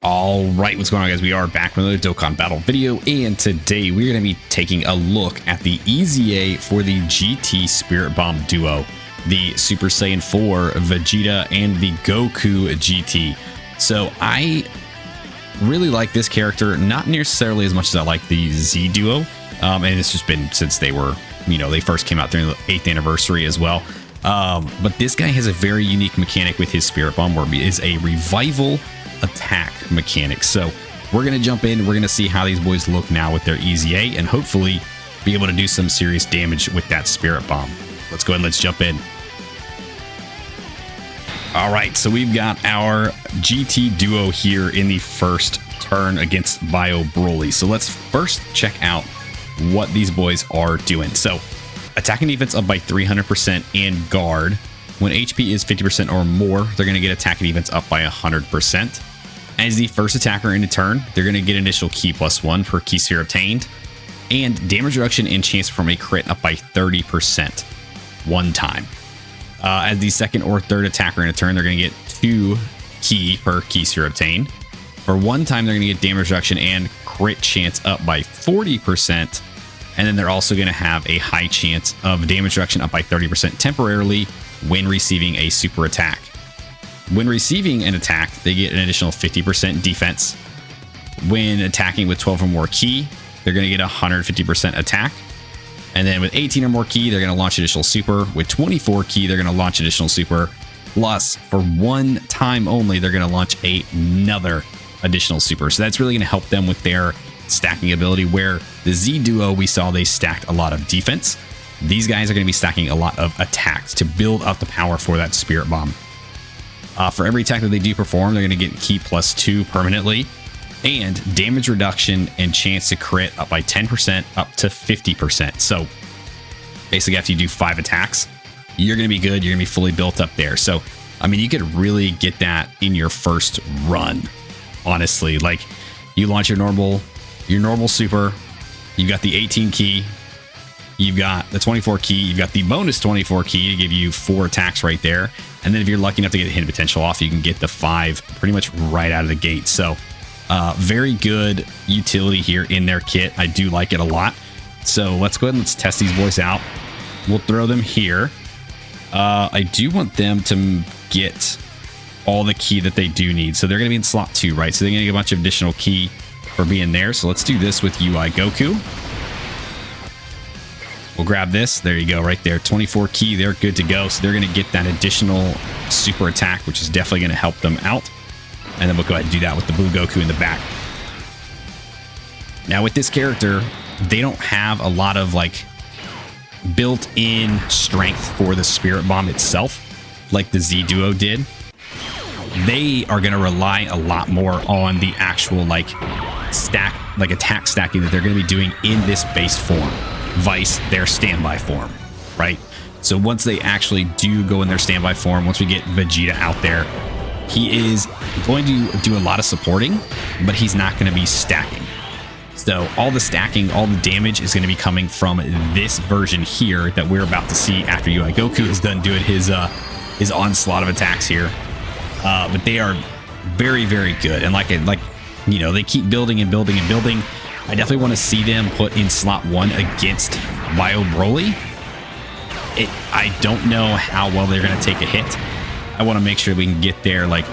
All right, what's going on, guys? We are back with another Dokkan battle video, and today we're going to be taking a look at the EZA for the GT Spirit Bomb Duo, the Super Saiyan 4 Vegeta and the Goku GT. So I really like this character, not necessarily as much as I like the Z Duo, and it's just been since they were, they first came out during the 8th anniversary as well. But this guy has a very unique mechanic with his Spirit Bomb, where it is a revival attack mechanic. So we're going to jump in, we're going to see how these boys look now with their EZA, and hopefully be able to do some serious damage with that Spirit Bomb. Let's go ahead and let's jump in. All right, so we've got our GT duo here in the first turn against Bio Broly. So let's first check out what these boys are doing. So attacking defense up by 300% and guard. When HP is 50% or more, they're going to get attack and defense up by 100%. As the first attacker in a turn, they're going to get initial ki +1 per ki sphere obtained, and damage reduction and chance from a crit up by 30% one time. As the second or third attacker in a turn, they're going to get 2 ki per ki sphere obtained. For one time, they're going to get damage reduction and crit chance up by 40%. And then they're also going to have a high chance of damage reduction up by 30% temporarily when receiving a super attack. When receiving an attack, they get an additional 50% defense. When attacking with 12 or more ki, they're going to get 150% attack. And then with 18 or more ki, they're going to launch additional super. With 24 ki, they're going to launch additional super. Plus, for one time only, they're going to launch another additional super. So that's really going to help them with their stacking ability, where the Z Duo, we saw they stacked a lot of defense. These guys are going to be stacking a lot of attacks to build up the power for that Spirit Bomb. For every attack that they do perform, they're going to get ki +2 permanently, and damage reduction and chance to crit up by 10% up to 50%. So basically, after you do 5 attacks, you're going to be good. You're going to be fully built up there. So, I mean, you could really get that in your first run, honestly. Like, you launch your normal super, you've got the 18 ki, you've got the 24 ki, you've got the bonus 24 ki to give you 4 attacks right there. And then if you're lucky enough to get the hidden potential off, you can get the 5 pretty much right out of the gate. So very good utility here in their kit. I do like it a lot. So let's go ahead and let's test these boys out. We'll throw them here. I do want them to get all the ki that they do need. So they're going to be in slot 2, right? So they're going to get a bunch of additional ki for being there. So let's do this with EZA Goku. We'll grab this. There you go, right there. 24 ki, they're good to go. So they're going to get that additional super attack, which is definitely going to help them out. And then we'll go ahead and do that with the Blue Goku in the back. Now with this character, they don't have a lot of like built-in strength for the Spirit Bomb itself, like the Z Duo did. They are going to rely a lot more on the actual like attack stacking that they're going to be doing in this base form, vice their standby form, right? So once they actually do go in their standby form, once we get Vegeta out there, he is going to do a lot of supporting, but he's not going to be stacking. So all the stacking, all the damage is going to be coming from this version here that we're about to see after EZA Goku is done doing his onslaught of attacks here. But they are very, very good. And they keep building and building and building. I definitely want to see them put in slot 1 against Bio Broly. I don't know how well they're going to take a hit. I want to make sure we can get there like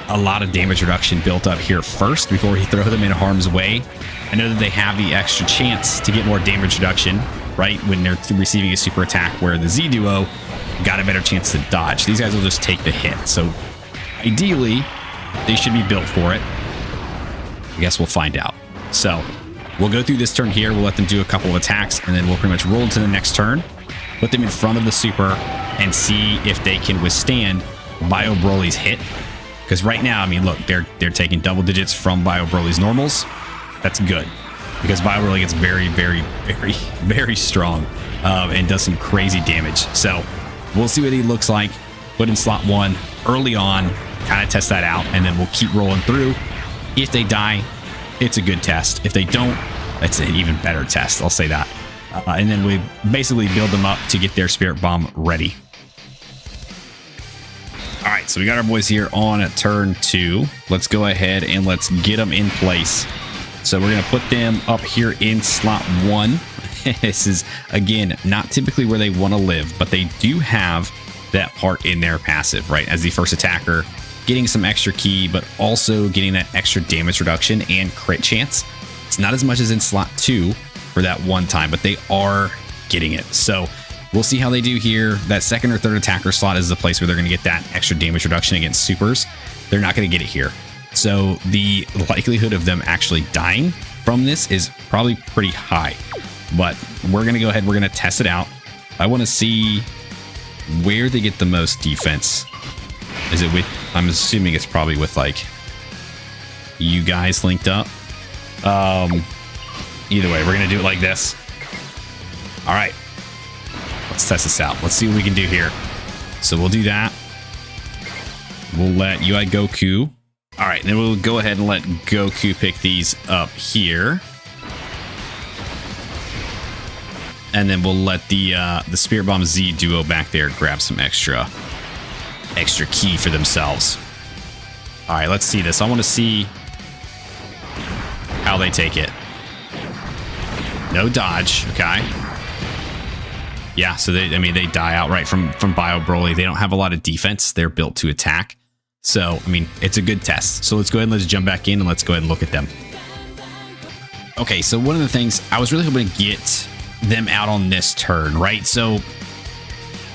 a lot of damage reduction built up here first before we throw them in harm's way. I know that they have the extra chance to get more damage reduction, right, when they're receiving a super attack, where the Z Duo got a better chance to dodge. These guys will just take the hit. So ideally, they should be built for it. I guess we'll find out. So we'll go through this turn here. We'll let them do a couple of attacks, and then we'll pretty much roll into the next turn, put them in front of the super, and see if they can withstand Bio Broly's hit. Because right now, I mean, look, they're taking double digits from Bio Broly's normals. That's good, because Bio Broly gets very, very, very, very strong and does some crazy damage. So we'll see what he looks like. Put in slot 1 early on, kind of test that out, and then we'll keep rolling through. If they die, it's a good test. If they don't, it's an even better test. I'll say that. And then we basically build them up to get their Spirit Bomb ready. All right, right, so we got our boys here on turn 2. Let's go ahead and let's get them in place. So we're going to put them up here in slot 1. This is, again, not typically where they want to live, but they do have that part in their passive, right? As the first attacker, getting some extra ki, but also getting that extra damage reduction and crit chance. It's not as much as in slot 2 for that one time, but they are getting it. So we'll see how they do here. That second or third attacker slot is the place where they're going to get that extra damage reduction against supers. They're not going to get it here. So the likelihood of them actually dying from this is probably pretty high. But we're going to go ahead. We're going to test it out. I want to see where they get the most defense. Is it with, I'm assuming it's probably with like you guys linked up. Either way, we're going to do it like this. All right. Let's test this out. Let's see what we can do here. So we'll do that. We'll let EZA Goku. All right. Then we'll go ahead and let Goku pick these up here. And then we'll let the Spirit Bomb Z duo back there grab some extra ki for themselves. All right, let's see this. I want to see how they take it. No dodge, okay. Yeah, so they die outright from Bio Broly. They don't have a lot of defense. They're built to attack. So, I mean, it's a good test. So let's go ahead and let's jump back in and let's go ahead and look at them. Okay, so one of the things I was really hoping to get them out on this turn, right? So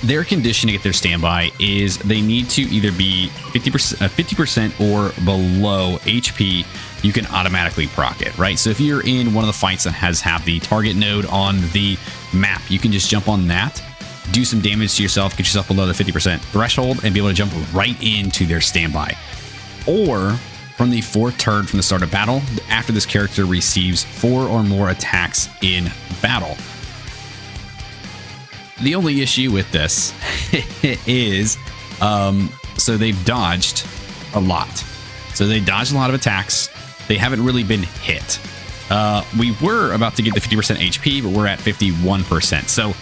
their condition to get their standby is they need to either be 50% or below HP. You can automatically proc it, right? So if you're in one of the fights that have the target node on the map, you can just jump on that, do some damage to yourself, get yourself below the 50% threshold, and be able to jump right into their standby. Or from the 4th turn from the start of battle, after this character receives 4 or more attacks in battle. The only issue with this is, so they've dodged a lot. So they dodged a lot of attacks. They haven't really been hit. We were about to get the 50% HP, but we're at 51%. So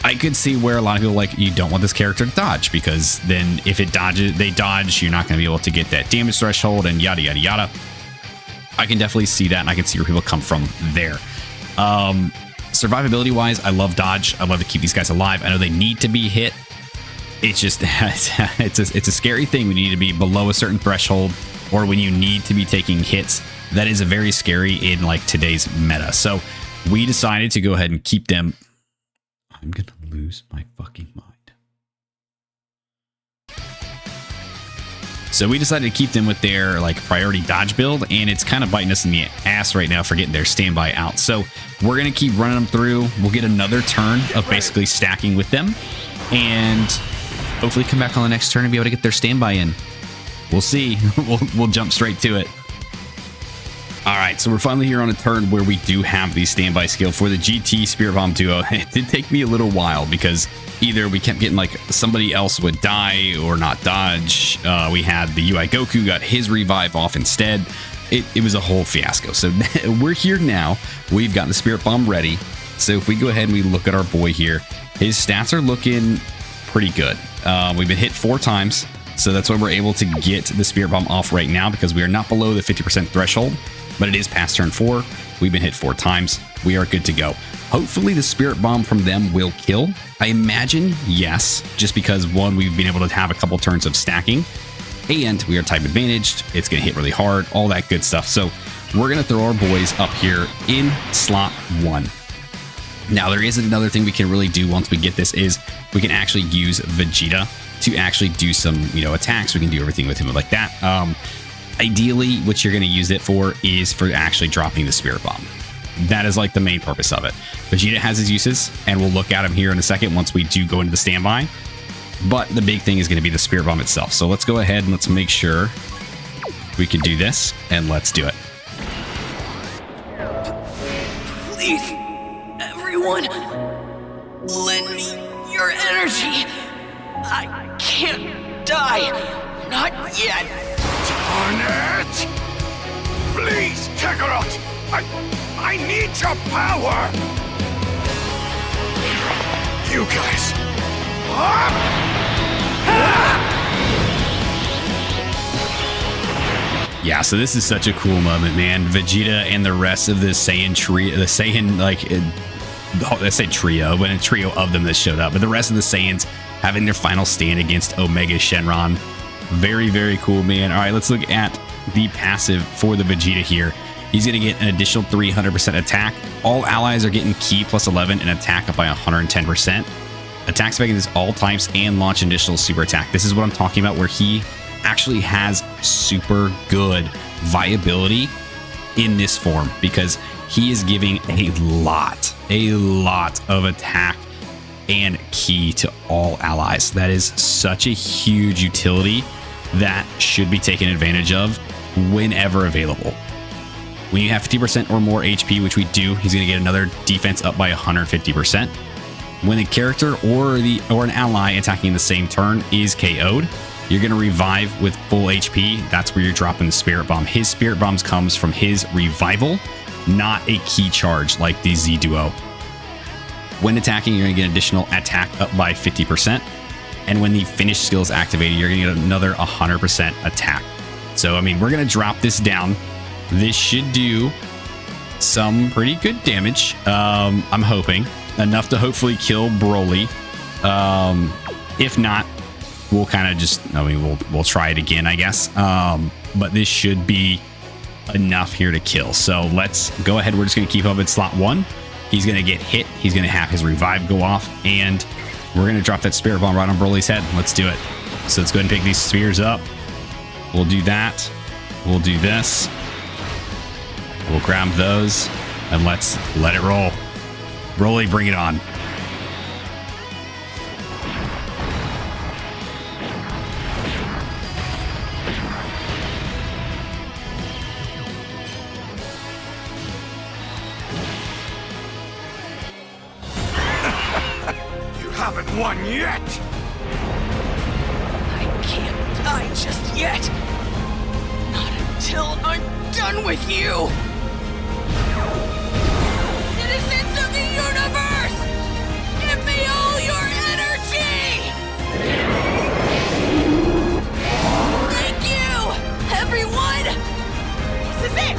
I could see where a lot of people like, you don't want this character to dodge, because then if it dodges, they dodge, you're not going to be able to get that damage threshold and yada, yada, yada. I can definitely see that, and I can see where people come from there. Survivability wise, I love dodge. I love to keep these guys alive. I know they need to be hit. It's just, it's a scary thing when you need to be below a certain threshold, or when you need to be taking hits. That is a very scary in like today's meta. So we decided to go ahead and keep them. I'm going to lose my fucking mind. So we decided to keep them with their like priority dodge build, and it's kind of biting us in the ass right now for getting their standby out. So we're going to keep running them through. We'll get another turn of basically stacking with them, and hopefully come back on the next turn and be able to get their standby in. We'll see. We'll jump straight to it. All right, so we're finally here on a turn where we do have the standby skill for the GT Spirit Bomb Duo. It did take me a little while because either we kept getting like somebody else would die or not dodge. We had the EZA Goku got his revive off instead. It was a whole fiasco. So we're here now. We've got the Spirit Bomb ready. So if we go ahead and we look at our boy here, his stats are looking pretty good. We've been hit 4 times. So that's why we're able to get the Spirit Bomb off right now, because we are not below the 50% threshold, but it is past turn 4. We've been hit 4 times. We are good to go. Hopefully the Spirit Bomb from them will kill. I imagine yes, just because one, we've been able to have a couple turns of stacking, and we are type advantaged. It's going to hit really hard, all that good stuff. So we're going to throw our boys up here in slot 1. Now there is another thing we can really do once we get this, is we can actually use Vegeta to actually do some, attacks. We can do everything with him like that. Ideally, what you're going to use it for is for actually dropping the Spirit Bomb. That is like the main purpose of it. Vegeta has his uses, and we'll look at him here in a second once we do go into the standby. But the big thing is going to be the Spirit Bomb itself. So let's go ahead and let's make sure we can do this, and let's do it. Please, everyone, lend me your energy. I can't die. Not yet. Darn it! Please, Kakarot! I need your power! You guys... Yeah, so this is such a cool moment, man. Vegeta and the rest of the Saiyan trio, the Saiyan, like, I say trio, but a trio of them that showed up, but the rest of the Saiyans having their final stand against Omega Shenron. Very, very cool, man. All right, let's look at the passive for the Vegeta here. He's going to get an additional 300% attack. All allies are getting ki plus 11 and attack up by 110%. Attacks against all types and launch additional super attack. This is what I'm talking about, where he actually has super good viability in this form, because he is giving a lot of attack and ki to all allies. That is such a huge utility that should be taken advantage of whenever available. When you have 50% or more HP, which we do, he's going to get another defense up by 150%. When a character or an ally attacking the same turn is KO'd, you're going to revive with full HP. That's where you're dropping the Spirit Bomb. His Spirit Bombs comes from his revival, not a key charge like the Z Duo. When attacking, you're going to get additional attack up by 50%. And when the finish skill is activated, you're going to get another 100% attack. So, I mean, we're going to drop this down. This should do some pretty good damage. I'm hoping. Enough to hopefully kill Broly. If not, we'll kind of just, I mean, we'll try it again, I guess. But this should be enough here to kill. So let's go ahead. We're just going to keep up at slot 1. He's going to get hit. He's going to have his revive go off, and we're going to drop that Spirit Bomb right on Broly's head. Let's do it. So let's go ahead and pick these spheres up. We'll do that. We'll do this. We'll grab those, and let's let it roll. Broly, bring it on. You haven't won yet! I can't die just yet! Not until I'm done with you! Citizens of the universe! Give me all your energy! Thank you, everyone! This is it!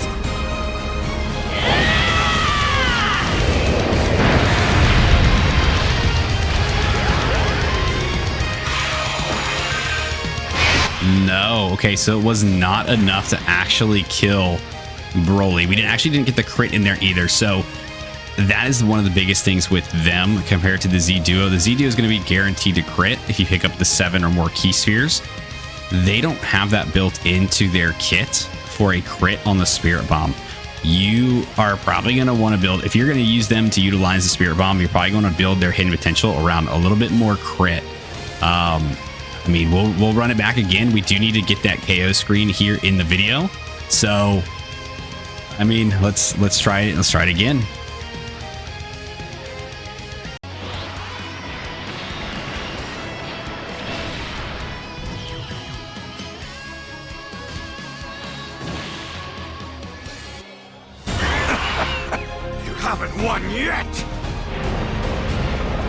No. Okay, so it was not enough to actually kill Broly. We didn't get the crit in there either. So that is one of the biggest things with them compared to the Z Duo. The Z Duo is going to be guaranteed to crit if you pick up the 7 or more key spheres. They don't have that built into their kit for a crit on the Spirit Bomb. You are probably going to want to build, if you're going to use them to utilize the Spirit Bomb, you're probably going to build their hidden potential around a little bit more crit. I mean, we'll run it back again. We do need to get that KO screen here in the video. So, I mean, let's try it. Let's try it again. You haven't won yet!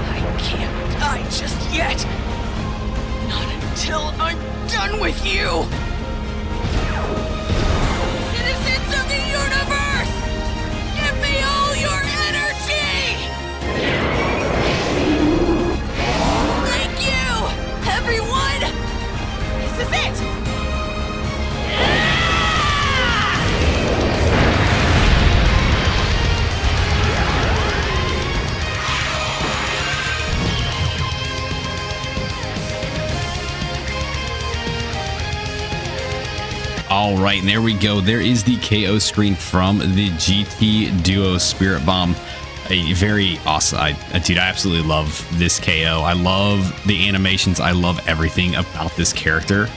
I can't die just yet! Not until I'm done with you! Citizens of the universe! Give me all your energy! Thank you, everyone! This is it! All right, and there we go. There is the KO screen from the GT Duo Spirit Bomb. A very awesome, dude, I absolutely love this KO. I love the animations. I love everything about this character.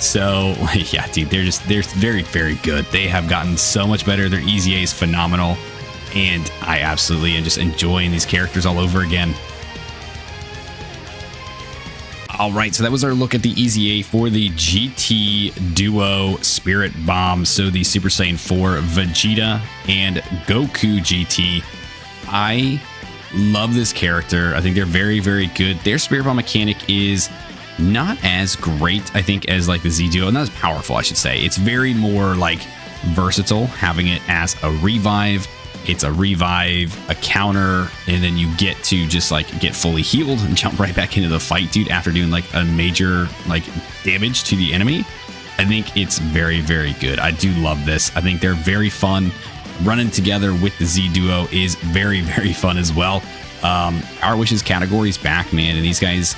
So yeah, dude, they're very, very good. They have gotten so much better. Their EZA is phenomenal, and I absolutely am just enjoying these characters all over again. All right, so that was our look at the EZA for the GT Duo Spirit Bomb. So the Super Saiyan 4 Vegeta and Goku GT. I love this character. I think they're very, very good. Their Spirit Bomb mechanic is not as great, I think, as like the Z Duo, not as powerful, I should say. It's very more like versatile, having it as a revive. It's a revive, a counter, and then you get to just like get fully healed and jump right back into the fight, dude, after doing like a major like damage to the enemy. I think it's very, very good. I do love this. I think they're very fun. Running together with the Z Duo is very, very fun as well. Our Wishes category is back, man, and these guys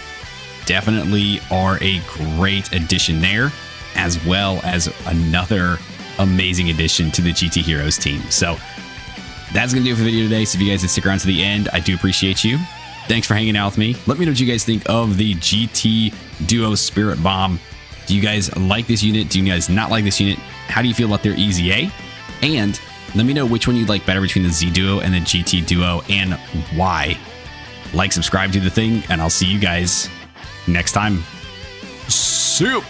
definitely are a great addition there, as well as another amazing addition to the GT Heroes team. So that's going to do it for the video today. So if you guys did stick around to the end, I do appreciate you. Thanks for hanging out with me. Let me know what you guys think of the GT Duo Spirit Bomb. Do you guys like this unit? Do you guys not like this unit? How do you feel about their EZA? And let me know which one you'd like better between the Z Duo and the GT Duo, and why. Like, subscribe to the thing, and I'll see you guys next time. See you.